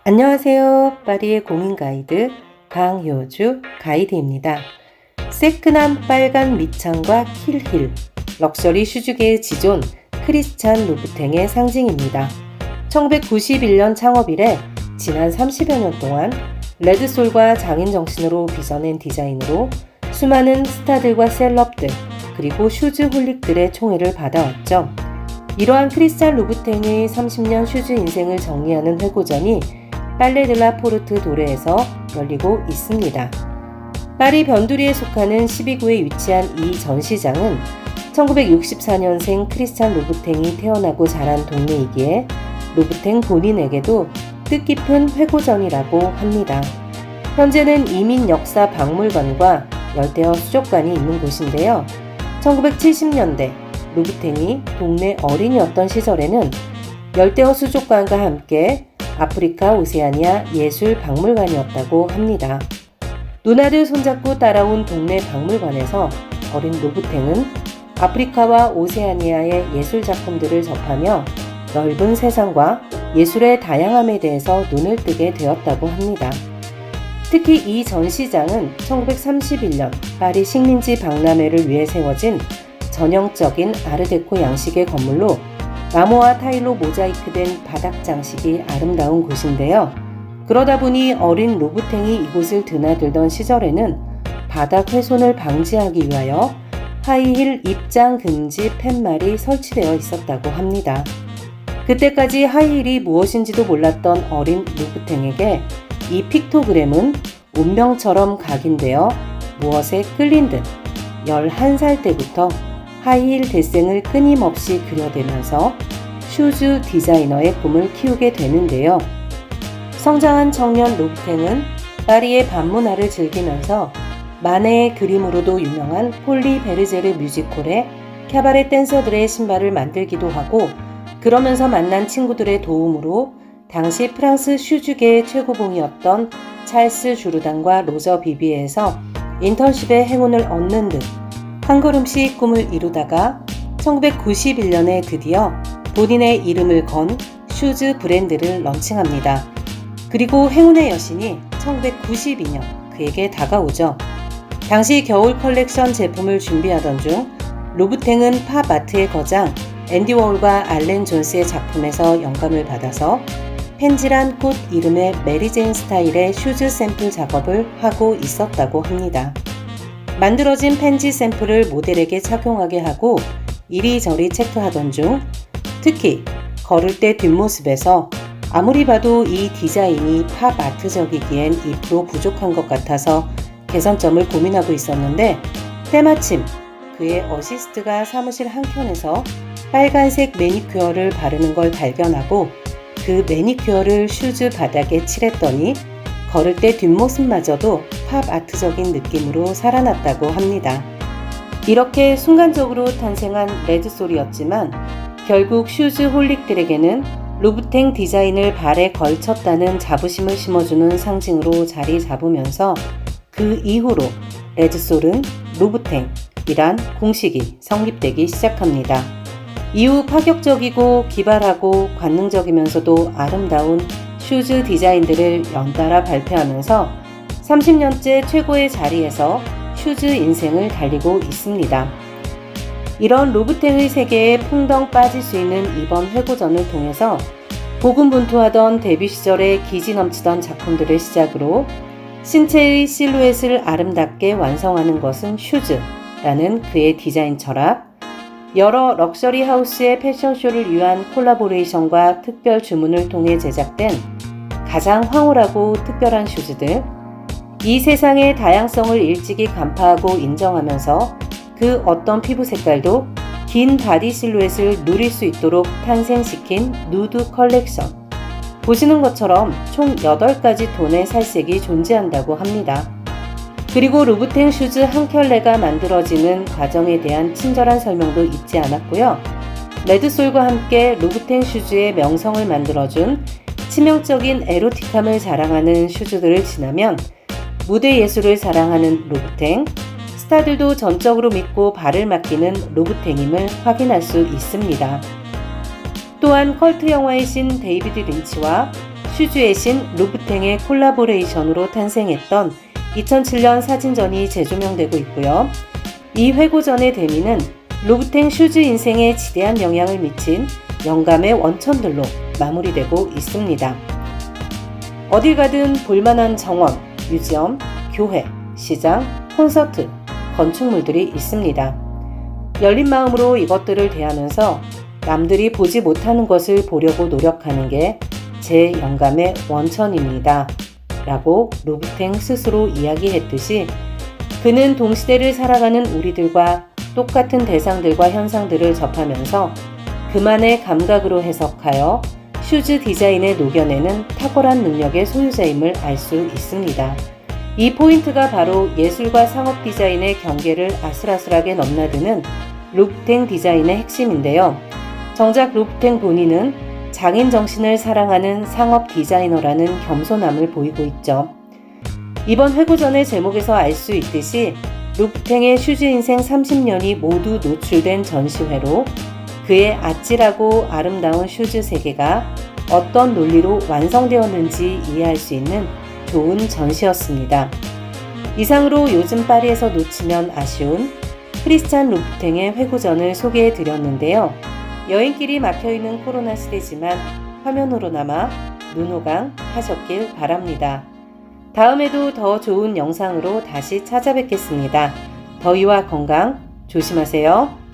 안녕하세요. 파리의 공인가이드 강효주 가이드입니다. 새끈한 빨간 밑창과 킬힐, 럭셔리 슈즈계의 지존 크리스찬 루브탱의 상징입니다. 1991년 창업 이래 지난 30여 년 동안 레드솔과 장인정신으로 빚어낸 디자인으로 수많은 스타들과 셀럽들 그리고 슈즈 홀릭들의 총애를 받아왔죠. 이러한 크리스찬 루브탱의 30년 슈즈 인생을 정리하는 회고전이 빨레 델라 포르트 도레에서 열리고 있습니다. 파리 변두리에 속하는 12구에 위치한 이 전시장은 1964년생 크리스찬 루브탱이 태어나고 자란 동네이기에 루브탱 본인에게도 뜻깊은 회고전이라고 합니다. 현재는 이민역사박물관과 열대어 수족관이 있는 곳인데요. 1970년대 루브탱이 동네 어린이였던 시절에는 열대어 수족관과 함께 아프리카 오세아니아 예술박물관이었다고 합니다. 누나를 손잡고 따라온 동네 박물관에서 어린 루브탱은 아프리카와 오세아니아의 예술작품들을 접하며 넓은 세상과 예술의 다양함에 대해서 눈을 뜨게 되었다고 합니다. 특히 이 전시장은 1931년 파리 식민지 박람회를 위해 세워진 전형적인 아르데코 양식의 건물로 나무와 타일로 모자이크된 바닥 장식이 아름다운 곳인데요. 그러다 보니 어린 루브탱이 이곳을 드나들던 시절에는 바닥 훼손을 방지하기 위하여 하이힐 입장 금지 팻말이 설치되어 있었다고 합니다. 그때까지 하이힐이 무엇인지도 몰랐던 어린 루브탱에게 이 픽토그램은 운명처럼 각인되어 무엇에 끌린 듯 11살 때부터 하이힐 대생을 끊임없이 그려대면서 슈즈 디자이너의 꿈을 키우게 되는데요. 성장한 청년 루브탱은 파리의 밤문화를 즐기면서 마네의 그림으로도 유명한 폴리 베르제르 뮤지컬의 캐바레 댄서들의 신발을 만들기도 하고, 그러면서 만난 친구들의 도움으로 당시 프랑스 슈즈계의 최고봉이었던 찰스 주르단과 로저 비비에서 인턴십의 행운을 얻는 듯 한 걸음씩 꿈을 이루다가 1991년에 드디어 본인의 이름을 건 슈즈 브랜드를 런칭합니다. 그리고 행운의 여신이 1992년 그에게 다가오죠. 당시 겨울 컬렉션 제품을 준비하던 중 루브탱은 팝 아트의 거장 앤디 워홀과 알렌 존스의 작품에서 영감을 받아서 펜지란 꽃 이름의 메리제인 스타일의 슈즈 샘플 작업을 하고 있었다고 합니다. 만들어진 펜지 샘플을 모델에게 착용하게 하고 이리저리 체크하던 중 특히 걸을 때 뒷모습에서 아무리 봐도 이 디자인이 팝 아트적이기엔 2% 부족한 것 같아서 개선점을 고민하고 있었는데, 때마침 그의 어시스트가 사무실 한켠에서 빨간색 매니큐어를 바르는 걸 발견하고 그 매니큐어를 슈즈 바닥에 칠했더니 걸을 때 뒷모습마저도 팝 아트적인 느낌으로 살아났다고 합니다. 이렇게 순간적으로 탄생한 레드솔이었지만 결국 슈즈 홀릭들에게는 루브탱 디자인을 발에 걸쳤다는 자부심을 심어주는 상징으로 자리 잡으면서 그 이후로 레드솔은 루브탱이란 공식이 성립되기 시작합니다. 이후 파격적이고 기발하고 관능적이면서도 아름다운 슈즈 디자인들을 연달아 발표하면서 30년째 최고의 자리에서 슈즈 인생을 달리고 있습니다. 이런 루브탱의 세계에 풍덩 빠질 수 있는 이번 회고전을 통해서 고군분투하던 데뷔 시절에 기지 넘치던 작품들을 시작으로 신체의 실루엣을 아름답게 완성하는 것은 슈즈라는 그의 디자인 철학, 여러 럭셔리 하우스의 패션쇼를 위한 콜라보레이션과 특별 주문을 통해 제작된 가장 황홀하고 특별한 슈즈들, 이 세상의 다양성을 일찍이 간파하고 인정하면서 그 어떤 피부 색깔도 긴 바디 실루엣을 누릴 수 있도록 탄생시킨 누드 컬렉션. 보시는 것처럼 총 8가지 톤의 살색이 존재한다고 합니다. 그리고 루브탱 슈즈 한 켤레가 만들어지는 과정에 대한 친절한 설명도 잊지 않았고요. 레드솔과 함께 루브탱 슈즈의 명성을 만들어준 치명적인 에로틱함을 자랑하는 슈즈들을 지나면 무대 예술을 사랑하는 루브탱, 스타들도 전적으로 믿고 발을 맡기는 루브탱임을 확인할 수 있습니다. 또한 컬트 영화의 신 데이비드 린치와 슈즈의 신 루브탱의 콜라보레이션으로 탄생했던 2007년 사진전이 재조명되고 있고요. 이 회고전의 대미는 루브탱 슈즈 인생에 지대한 영향을 미친 영감의 원천들로 마무리되고 있습니다. 어딜 가든 볼만한 정원, 뮤지엄, 교회, 시장, 콘서트, 건축물들이 있습니다. 열린 마음으로 이것들을 대하면서 남들이 보지 못하는 것을 보려고 노력하는 게 제 영감의 원천입니다. 라고 루브탱 스스로 이야기했듯이 그는 동시대를 살아가는 우리들과 똑같은 대상들과 현상들을 접하면서 그만의 감각으로 해석하여 슈즈 디자인에 녹여내는 탁월한 능력의 소유자임을 알 수 있습니다. 이 포인트가 바로 예술과 상업 디자인의 경계를 아슬아슬하게 넘나드는 루브탱 디자인의 핵심인데요. 정작 루브탱 본인은 장인 정신을 사랑하는 상업 디자이너라는 겸손함을 보이고 있죠. 이번 회고전의 제목에서 알 수 있듯이 루브탱의 슈즈 인생 30년이 모두 노출된 전시회로 그의 아찔하고 아름다운 슈즈 세계가 어떤 논리로 완성되었는지 이해할 수 있는 좋은 전시였습니다. 이상으로 요즘 파리에서 놓치면 아쉬운 크리스찬 루브탱의 회고전을 소개해 드렸는데요. 여행길이 막혀있는 코로나 시대지만 화면으로나마 눈호강 하셨길 바랍니다. 다음에도 더 좋은 영상으로 다시 찾아뵙겠습니다. 더위와 건강 조심하세요.